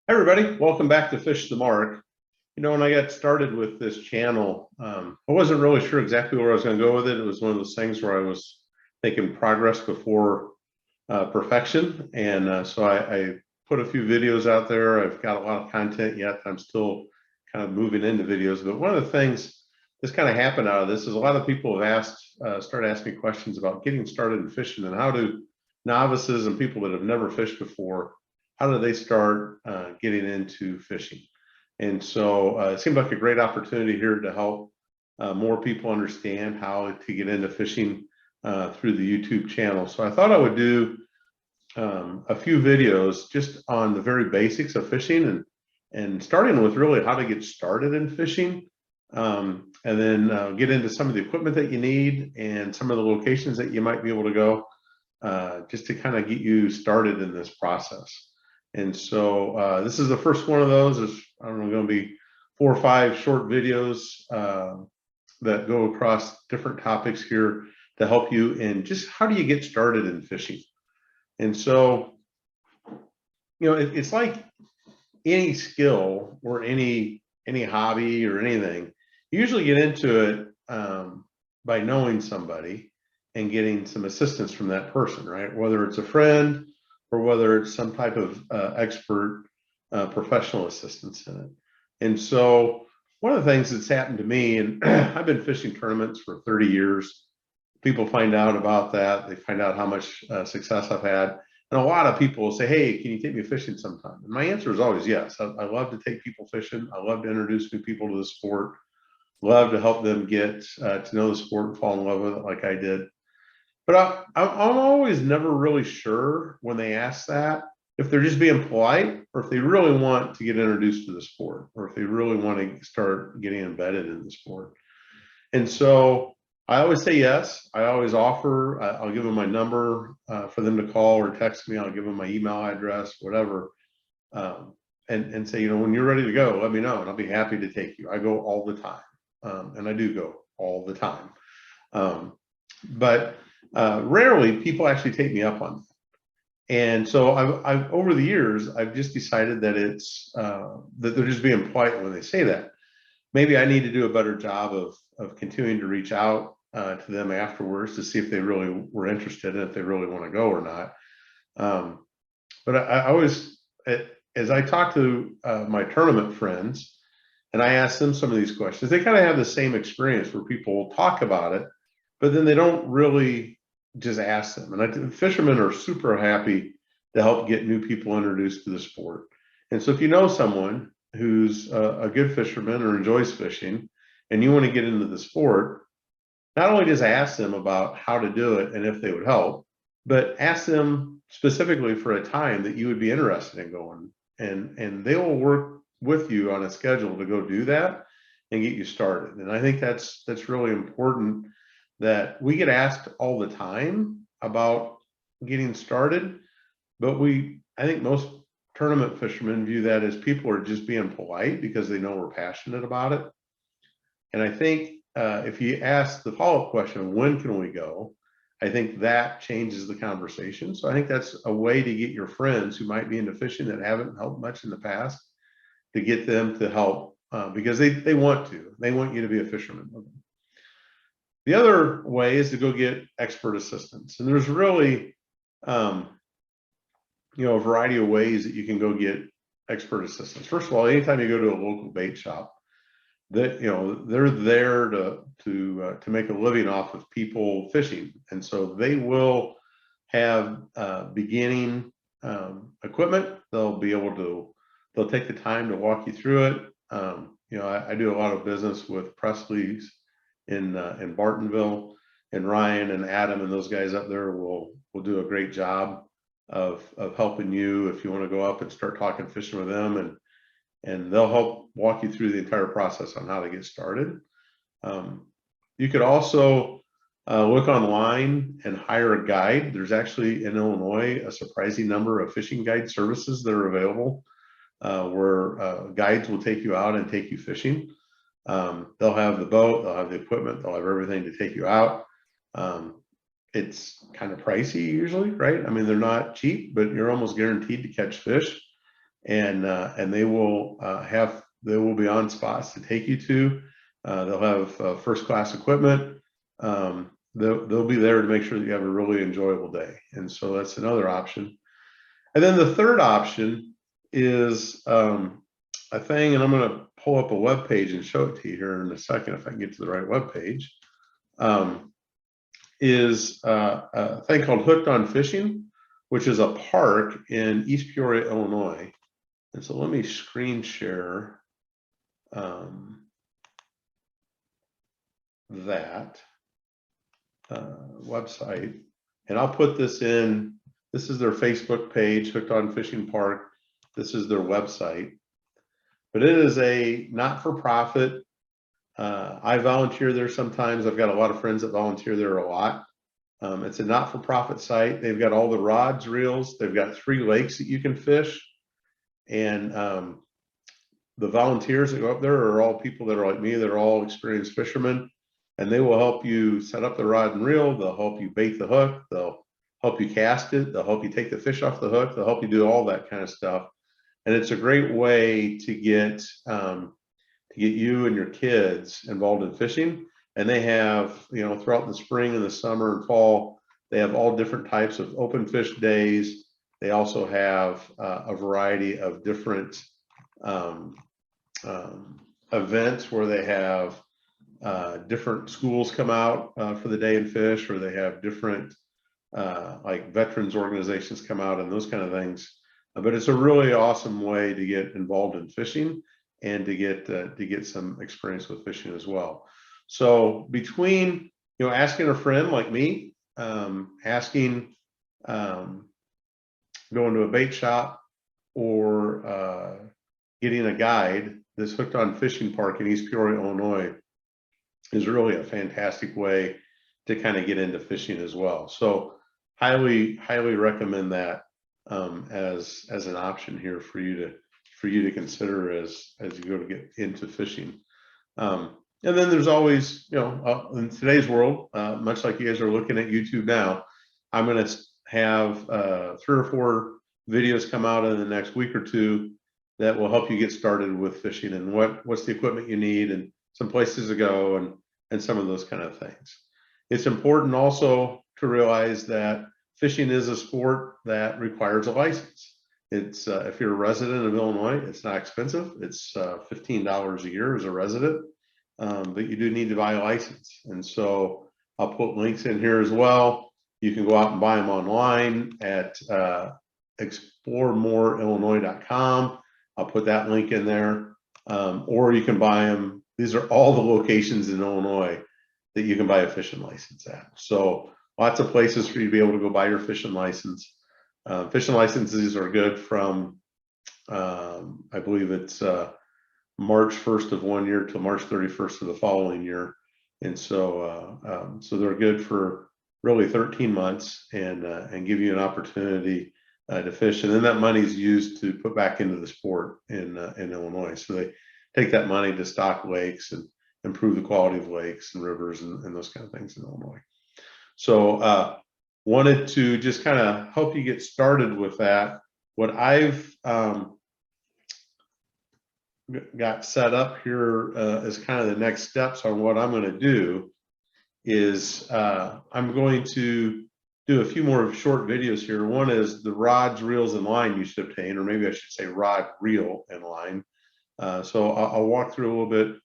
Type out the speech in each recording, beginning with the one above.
Hi everybody, welcome back to Fish the Mark. When I got started with this channel, I wasn't really sure exactly where I was going to go with it. It was one of those things where I was thinking progress before perfection. And so I put a few videos out there. I've got a lot of content yet. I'm still kind of moving into videos. But one of the things that's kind of happened out of this is a lot of people have started asking me questions about getting started in fishing and how do novices and people that have never fished before, how do they start getting into fishing? And so it seemed like a great opportunity here to help more people understand how to get into fishing through the YouTube channel. So I thought I would do a few videos just on the very basics of fishing and starting with really how to get started in fishing, and then get into some of the equipment that you need and some of the locations that you might be able to go, just to kind of get you started in this process. And so this is the first one of those. There's, I don't know, going to be 4 or 5 short videos that go across different topics here to help you in just how do you get started in fishing. And so, it's like any skill or any hobby or anything. You usually get into it by knowing somebody and getting some assistance from that person, right? Whether it's a friend or whether it's some type of expert professional assistance in it. And so one of the things that's happened to me, and I've been fishing tournaments for 30 years, people find out about that. They find out how much success I've had. And a lot of people will say, hey, can you take me fishing sometime? And my answer is always yes. I love to take people fishing. I love to introduce new people to the sport. Love to help them get to know the sport and fall in love with it like I did. But I'm always never really sure when they ask that, if they're just being polite or if they really want to get introduced to the sport or if they really want to start getting embedded in the sport. And so I always say yes. I always offer, I'll give them my number for them to call or text me. I'll give them my email address, whatever, and say, when you're ready to go, let me know and I'll be happy to take you. I go all the time, and I do go all the time. But rarely people actually take me up on that. And so I've over the years, I've just decided that it's that they're just being polite when they say that. Maybe I need to do a better job of continuing to reach out to them afterwards to see if they really were interested and if they really want to go or not. But I always, as I talk to my tournament friends and I ask them some of these questions, they kind of have the same experience where people talk about it, but then they don't really just ask them. And fishermen are super happy to help get new people introduced to the sport. And so if you know someone who's a good fisherman or enjoys fishing and you want to get into the sport, not only just ask them about how to do it and if they would help, but ask them specifically for a time that you would be interested in going, and they will work with you on a schedule to go do that and get you started. And I think that's really important, that we get asked all the time about getting started, but I think most tournament fishermen view that as people are just being polite because they know we're passionate about it. And I think if you ask the follow-up question, when can we go? I think that changes the conversation. So I think that's a way to get your friends who might be into fishing that haven't helped much in the past, to get them to help because they want to. They want you to be a fisherman with them. The other way is to go get expert assistance. And there's really, a variety of ways that you can go get expert assistance. First of all, anytime you go to a local bait shop, that they're there to make a living off of people fishing, and so they will have beginning equipment. They'll take the time to walk you through it. I do a lot of business with Presley's in Bartonville, and Ryan and Adam and those guys up there will do a great job of helping you if you want to go up and start talking fishing with them, and they'll help walk you through the entire process on how to get started. You could also look online and hire a guide. There's actually in Illinois a surprising number of fishing guide services that are available, where guides will take you out and take you fishing. They'll have the boat, they'll have the equipment, they'll have everything to take you out. It's kind of pricey usually, right? I mean, they're not cheap, but you're almost guaranteed to catch fish. and they will be on spots to take you to. They'll have first class equipment. They'll be there to make sure that you have a really enjoyable day. And so that's another option. And then the third option is a thing, and I'm going to pull up a web page and show it to you here in a second if I can get to the right web page. Is a thing called Hooked on Fishing, which is a park in East Peoria, Illinois. And so let me screen share that website, and I'll put this in. This is their Facebook page, Hooked on Fishing Park. This is their website, but it is a not-for-profit. I volunteer there sometimes. I've got a lot of friends that volunteer there a lot. It's a not-for-profit site. They've got all the rods, reels. They've got 3 lakes that you can fish. And the volunteers that go up there are all people that are like me. They're all experienced fishermen, and they will help you set up the rod and reel. They'll help you bait the hook. They'll help you cast it. They'll help you take the fish off the hook. They'll help you do all that kind of stuff. And it's a great way to get you and your kids involved in fishing. And they have, throughout the spring and the summer and fall, they have all different types of open fish days. They also have a variety of different events where they have different schools come out for the day and fish, or they have different like veterans organizations come out and those kind of things. But it's a really awesome way to get involved in fishing and to get some experience with fishing as well. So between asking a friend like me, asking, going to a bait shop, or getting a guide, this Hooked on Fishing Park in East Peoria, Illinois is really a fantastic way to kind of get into fishing as well. So highly recommend that as an option here for you to consider as you go to get into fishing. And then there's always, in today's world, much like you guys are looking at YouTube now, I'm going to have 3 or 4 videos come out in the next week or 2 that will help you get started with fishing, and what's the equipment you need, and some places to go, and some of those kind of things. It's important also to realize that fishing is a sport that requires a license. It's if you're a resident of Illinois, it's not expensive. It's $15 a year as a resident, but you do need to buy a license. And so I'll put links in here as well. You can go out and buy them online at exploremoreillinois.com. I'll put that link in there, or you can buy them. These are all the locations in Illinois that you can buy a fishing license at. So lots of places for you to be able to go buy your fishing license. Fishing licenses are good from, I believe it's March 1st of one year to March 31st of the following year. And so they're good for really 13 months and give you an opportunity to fish. And then that money is used to put back into the sport in Illinois. So they take that money to stock lakes and improve the quality of lakes and rivers and those kind of things in Illinois. So wanted to just kind of help you get started with that. What I've got set up here as kind of the next steps on what I'm going to do is I'm going to do a few more short videos here. One is the rods, reels, and line you should obtain, or maybe I should say rod, reel, and line. So I'll walk through a little bit.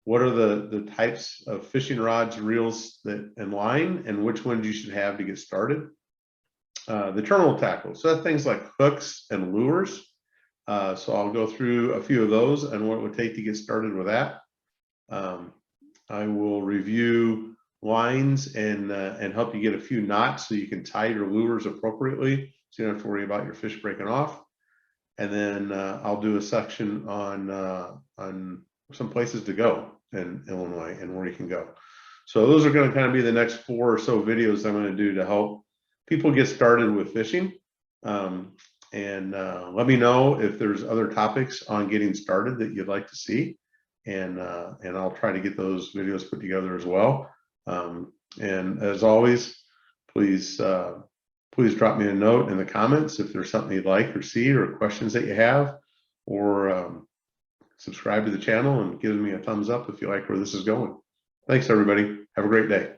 What are the types of fishing rods, reels, and line, and which ones you should have to get started? The terminal tackle. So that's things like hooks and lures. So I'll go through a few of those and what it would take to get started with that. I will review lines and help you get a few knots so you can tie your lures appropriately, so you don't have to worry about your fish breaking off. And then I'll do a section on some places to go in Illinois and where you can go. So those are going to kind of be the next 4 or so videos I'm going to do to help people get started with fishing. And let me know if there's other topics on getting started that you'd like to see, and I'll try to get those videos put together as well. And as always, please drop me a note in the comments if there's something you'd like or see, or questions that you have. or subscribe to the channel and give me a thumbs up if you like where this is going. Thanks, everybody. Have a great day.